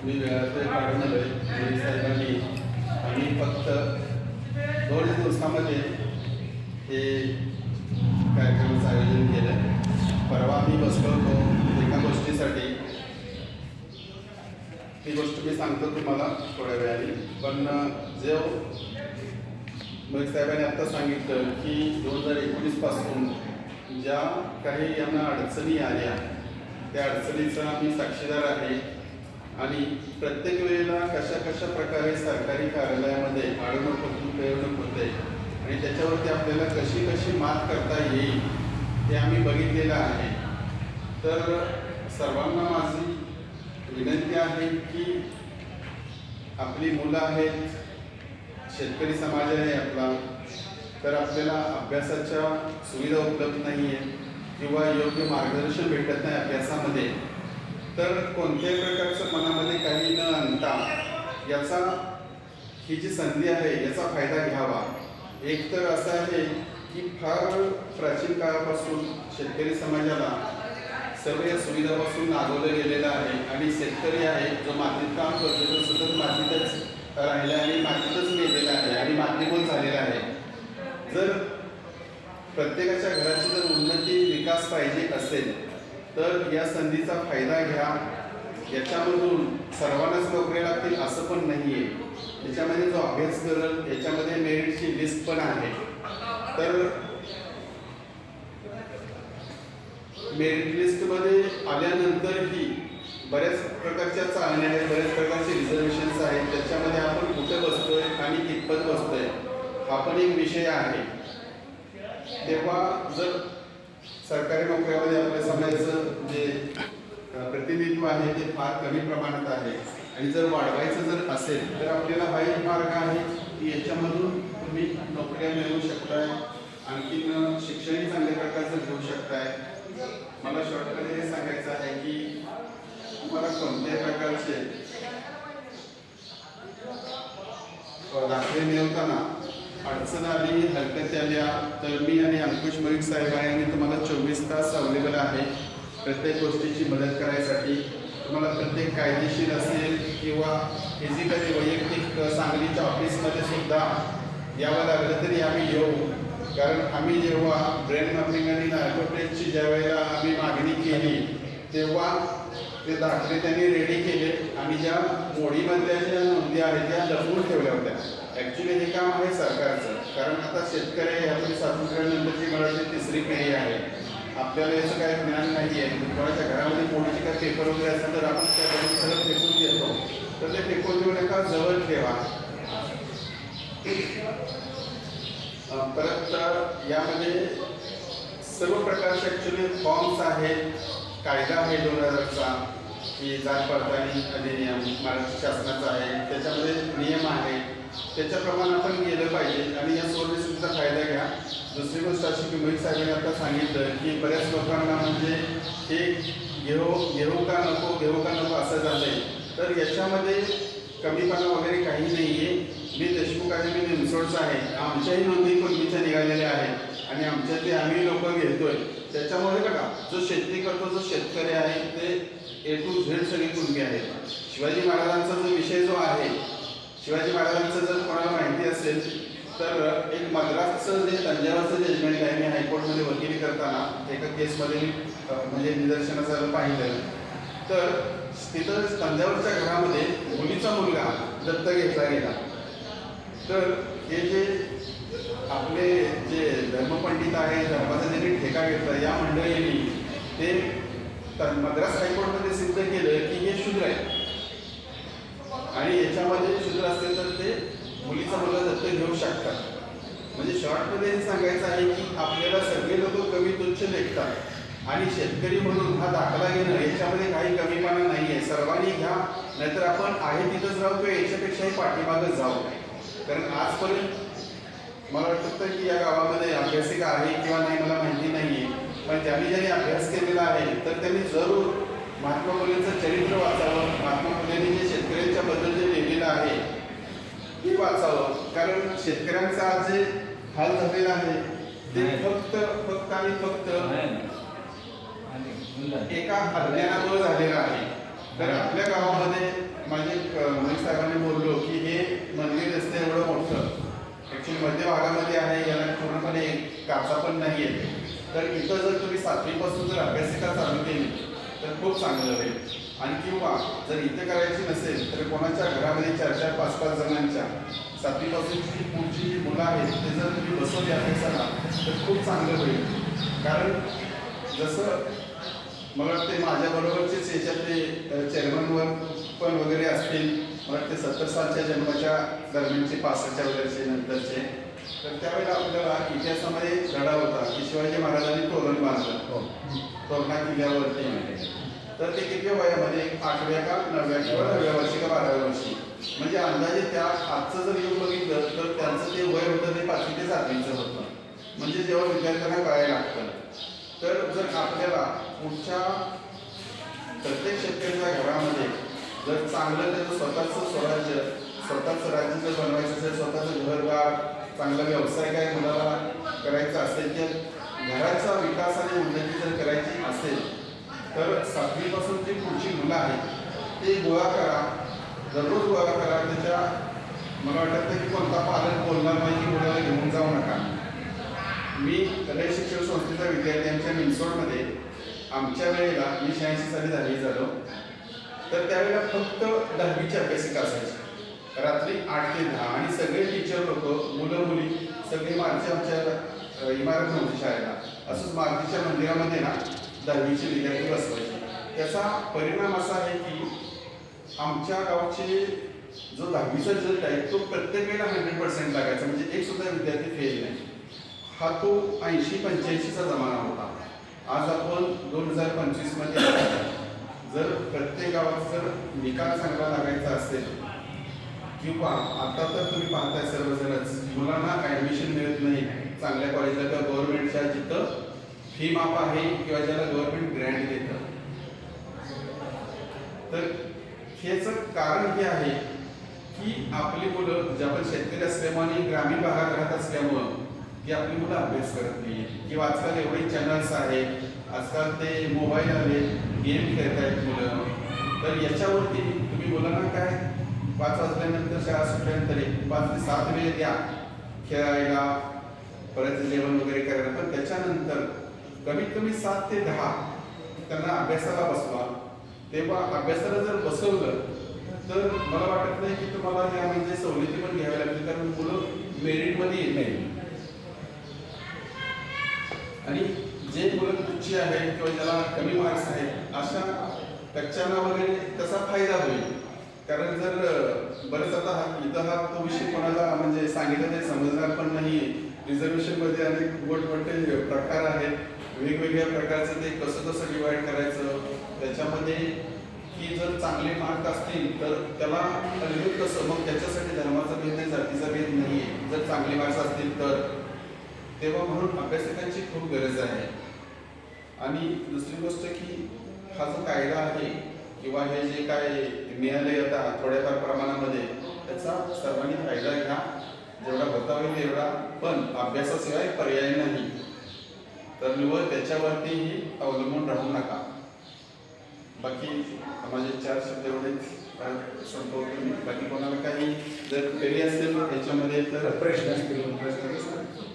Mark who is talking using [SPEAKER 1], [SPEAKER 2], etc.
[SPEAKER 1] मी वेळात काढून आलोय साहेबांनी आम्ही फक्त 2 दिवसामध्ये हे कार्यक्रमाचं आयोजन केलं. परवा आम्ही बसलो होतो एका गोष्टीसाठी. ती गोष्ट मी सांगतो तुम्हाला थोड्या वेळाने. पण जो मग साहेबांनी आत्ता सांगितलं की 2019 पासून ज्या काही यांना अडचणी आल्या त्या अडचणीचा आम्ही साक्षीदार आहे आणि प्रत्येक वेळेला कशा कशा प्रकारे सरकारी कार्यालयामध्ये अडवणूक होती, पिळवणूक होते आणि त्याच्यावरती आपल्याला कशी कशी मात करता येईल हे आम्ही बघितलेलं आहे. तर सर्वांना माझी विनंती आहे की आपली मुलं आहेत, शेतकरी समाज आहे आपला, तर आपल्याला अभ्यासाच्या सुविधा उपलब्ध नाही आहे किंवा योग्य मार्गदर्शन भेटत नाही अभ्यासामध्ये, तर कोणत्याही प्रकारचं मनामध्ये काही न आणता याचा ही जी संधी आहे याचा फायदा घ्यावा. एक तर असं आहे की फार प्राचीन काळापासून शेतकरी समाजाला सर्व या सुविधापासून नागवलं गेलेलं आहे आणि शेतकरी आहे जो मातीत काम करतो तो सतत मातीतच राहिला आणि मातीतच मेलेला आहे आणि मातीमोल झालेला आहे. जर प्रत्येकाच्या घराची जर उन्नती विकास पाहिजे असेल तर या संधीचा फायदा घ्या. याच्यामधून सर्वांनाच नोकरी लागतील असं पण नाही आहे. याच्यामध्ये जो अभ्यास करेल याच्यामध्ये मेरिटची लिस्ट पण आहे. तर मेरिट लिस्टमध्ये आल्यानंतरही बऱ्याच प्रकारच्या चालण्या आहेत, बऱ्याच प्रकारचे रिझर्वेशन्स आहेत. त्याच्यामध्ये आपण कुठे बसतोय आणि कितपत बसतोय हा पण एक विषय आहे. तेव्हा जर सरकारी नोकऱ्यामध्ये आपल्या समाजाचं जे प्रतिनिधित्व आहे ते फार कमी प्रमाणात आहे आणि जर वाढवायचं जर असेल तर आपल्याला हा एक मार्ग आहे की याच्यामधून तुम्ही नोकऱ्या मिळवू शकताय, आणखीन शिक्षणही चांगल्या प्रकारचं घेऊ शकताय. मला शॉर्टमध्ये हे सांगायचं आहे की तुम्हाला कोणत्याही प्रकारचे दाखले मिळवताना अडचण आली, हरकत आल्या तर मी आणि अंकुश मलिक साहेब आहे आणि तुम्हाला 24 तास अवेलेबल आहे प्रत्येक गोष्टीची मदत करायसाठी. तुम्हाला प्रत्येक कायदेशीर असेल किंवा फिजिकली वैयक्तिक सांगलीच्या ऑफिसमध्ये सुद्धा यावं लागलं तरी आम्ही येऊ. कारण आम्ही जेव्हा ब्रेन मॅपिंग आणि नार्कोटेक्सची ज्या वेळेला आम्ही मागणी केली तेव्हा ते दाखले त्यांनी रेडी केले आणि ज्या मोडीमधल्या ज्या नोंदी आहेत त्या लपवून ठेवल्या होत्या. ॲक्च्युली हे काम आहे सरकारचं. कारण आता शेतकरी आहे, आपली स्वातंत्र्यानंतरची मराठी 3री पिढी आहे. आपल्याला याचं काही ज्ञान नाही आहे. कोणाच्या घरामध्ये मोडीचे काय पेपर वगैरे असेल तर आपण त्याकडून सगळं फेकून देतो. तर ते फेकून देऊ नका, जवळ ठेवा. परत यामध्ये सर्व प्रकारचे ॲक्च्युली फॉर्म्स आहेत. कायदा आहे 2000चा की जात पडताळणी अधिनियम महाराष्ट्र शासनाचा आहे. त्याच्यामध्ये नियम आहे, त्याच्याप्रमाणे आपण गेलं पाहिजे आणि या सोडणीचा फायदा घ्या. दुसरी गोष्ट अशी की मोहित साहेबांनी आता सांगितलं की बऱ्याच लोकांना म्हणजे हे घेऊ का नको असं झालं आहे. तर याच्यामध्ये कमीपणा वगैरे काही नाही आहे. मी देशमुख आहे, मी निमसोडचा आहे. आमच्याही नोंदी पूर्वीच्या निघालेल्या आहेत आणि आमच्यातले आम्ही लोक घेतोय. त्याच्यामुळे बघा जो शेती करतो जो शेतकरी आहे ते A to Z सगळे कुणबी आहेत. शिवाजी महाराजांचा जो विषय जो आहे, शिवाजी महाराजांचं जर कोणाला माहिती असेल तर एक मद्रासचं जे तंजावरचं जजमेंट आहे, मी हायकोर्टमध्ये वकिली करताना एका केसमध्ये म्हणजे निदर्शनाचं पाहिलं तर तिथं तंजावरच्या घरामध्ये मुलीचा मुलगा दत्तक घेतला गेला. तर हे जे आपले जे धर्मपंडित आहे, धर्माचा ज्यांनी ठेका घेतला या मंडळींनी ते मद्रास हायकोर्टमध्ये सिद्ध केलं की हे शूद्र आहे आणि याच्यामध्ये शूद्र असेल तर ते मुलीचा मुलगा दत्तक घेऊ शकतात. म्हणजे शॉर्टमध्ये हे सांगायचं आहे की आपल्याला सगळे लोक कमी तुच्छ लेखतात आणि शेतकरी म्हणून हा दाखला घेणं याच्यामध्ये काही कमीपणा नाही आहे. सर्वांनी घ्या, नाहीतर आपण आहे तिथंच राहू किंवा याच्यापेक्षाही पाठीमागच जाऊ. कारण आजपर्यंत मला वाटतं की या गावामध्ये अभ्यासिका आहे किंवा नाही मला माहिती नाही आहे, पण ज्यांनी अभ्यास केलेला आहे तर त्यांनी जरूर महात्मा फुलेंचं चरित्र वाचावं. महात्मा फुलेंनी जे शेतकऱ्यांच्या बद्दल जे लिहिलेलं आहे ते वाचावं. कारण शेतकऱ्यांचा आज जे हाल झालेला आहे ते फक्त आणि फक्त एका अज्ञानामुळे झालेला आहे. तर आपल्या गावामध्ये माझे मनीष साहेबांनी बोललो की हे मंदिर असते एवढं मोठं ॲक्च्युली मध्य भागामध्ये आहे, याला पूर्णपणे काचा पण नाही आहे. तर इथं जर तुम्ही 7वीपासून जर अभ्यासिका चालू केली तर खूप चांगलं होईल. आणि किंवा जर इथे करायची नसेल तर कोणाच्या घरामध्ये 4-4, 5-5 जणांच्या 7वीपासूनची जी पुढची जी मुलं आहेत ते जर तुम्ही बसवली अभ्यासाला तर खूप चांगलं होईल. कारण जसं मला वाटते माझ्याबरोबरचेच याच्यातले चेअरमनवर पण वगैरे असतील, मला वाटते 70 सालच्या जन्माच्या दरम्यानचे 65च्या वगैरेचे नंतरचे. तर त्यावेळेला आपल्याला इतिहासामध्ये धडा होता की शिवाजी महाराजांनी तोरण बांधलं तोरणा किल्ल्यावरती. तर ते किती वयामध्ये 8व्या का 9व्या किंवा 9व्या वर्षी का 12व्या वर्षी, म्हणजे अंदाजे त्या आजचं जर युग बघितलं तर त्यांचं ते वय होतं ते 5वी ते 7वीचं होतं. म्हणजे जेव्हा विद्यार्थ्यांना कळायला लागतं. तर जर आपल्याला पुढच्या प्रत्येक शेतकऱ्याच्या घरामध्ये जर चांगलं त्याचं स्वतःचं स्वराज्य, स्वतःचं राज्य जर बनवायचं असेल, स्वतःचं घरबार, चांगला व्यवसाय काय मुलाला करायचा असेल, तर घराचा विकास आणि उन्नती जर करायची असेल तर 7वीपासून जी पुढची मुलं आहेत ते गोळा करा, दररोज गोळा करा. त्याच्या मला वाटत नाही की कोणता पालक बोलणार नाही की मुलाला घेऊन जाऊ नका. मी कन्या शिक्षण संस्थेचा विद्यार्थी आमच्या मिनसोडमध्ये आमच्या वेळेला मी 86 साली 10वी झालो. तर त्यावेळेला फक्त 10वीची अभ्यासिका असायची, रात्री 8 ते 10, आणि सगळे टीचर लोक मुलं मुली सगळे मारुती, आमच्या इमारत नव्हती शाळेला, असंच मारुतीच्या मंदिरामध्ये ना 10वीचे विद्यार्थी बसवायचे. त्याचा परिणाम असा आहे की आमच्या गावचे जो 10वीचा रिझल्ट आहे तो प्रत्येक वेळेला 100% लागायचा, म्हणजे एक सुद्धा विद्यार्थी फेल नाही. हा तो 80-85चा जमाना होता. आज आपण 2025 मध्ये जर प्रत्येक गावात जर निकाल चांगला लागायचा असेल, किंवा आता तर तुम्ही पाहताय सर्वजणच मुलांना ॲडमिशन मिळत नाही चांगल्या कॉलेजला किंवा गव्हर्नमेंटच्या जिथं फी माफ आहे किंवा ज्याला गव्हर्नमेंट ग्रँट देतं. तर ह्याचं कारण हे आहे की आपली मुलं जे आपण शेतकरी असल्यामुळे आणि ग्रामीण भागात राहत असल्यामुळं की आपली मुलं अभ्यास करत नाही, किंवा आजकाल एवढे चॅनल्स आहेत, आजकाल ते मोबाईल आले, गेम खेळत आहेत मुलं. तर याच्यावरती तुम्ही मुलांना काय 5 वाजल्यानंतर शाळा सुटल्यानंतर 5 ते 7 वेळ द्या खेळायला, परत जेवण वगैरे करायला, पण त्याच्यानंतर कमीत कमी 7 ते 10 त्यांना अभ्यासाला बसवा. तेव्हा अभ्यासाला जर बसवलं तर मला वाटत नाही की तुम्हाला या म्हणजे सवलती पण घ्याव्या लागतील, कारण मुलं मेरिटमध्ये येत नाही. आणि जे मुलं तुच्ची आहेत किंवा ज्याला कमी मार्क्स आहेत अशा कच्च्यांना वगैरे त्याचा फायदा होईल. कारण जर बरेच आता इथं हा तो विषय कोणाला म्हणजे सांगितलं तरी समजणार पण नाही. रिझर्वेशनमध्ये अनेक मोठमोठे प्रकार आहेत, वेगवेगळ्या प्रकारचं ते कसं कसं डिवाइड करायचं, त्याच्यामध्ये की जर चांगले मार्क असतील तर त्याला रिव्ह्यू कसं, मग त्याच्यासाठी धर्माचा भेद नाही, जातीचा भेद नाही आहे. जर चांगले मार्क्स असतील तर तेव्हा म्हणून अभ्यासकांची खूप गरज आहे. आणि दुसरी गोष्ट की हा जो कायदा आहे किंवा हे जे काय मिळाले आता थोड्याफार प्रमाणामध्ये, त्याचा सर्वांनी फायदा घ्या जेवढा होता होईल तेवढा, पण अभ्यासाशिवाय पर्याय नाही. तर निवड त्याच्यावरतीही अवलंबून राहू नका. बाकी माझे 4 शब्द एवढेच संपवतो मी. बाकी कोणाला काही जर क्वेरी असेल याच्यामध्ये तर
[SPEAKER 2] प्रश्न असतील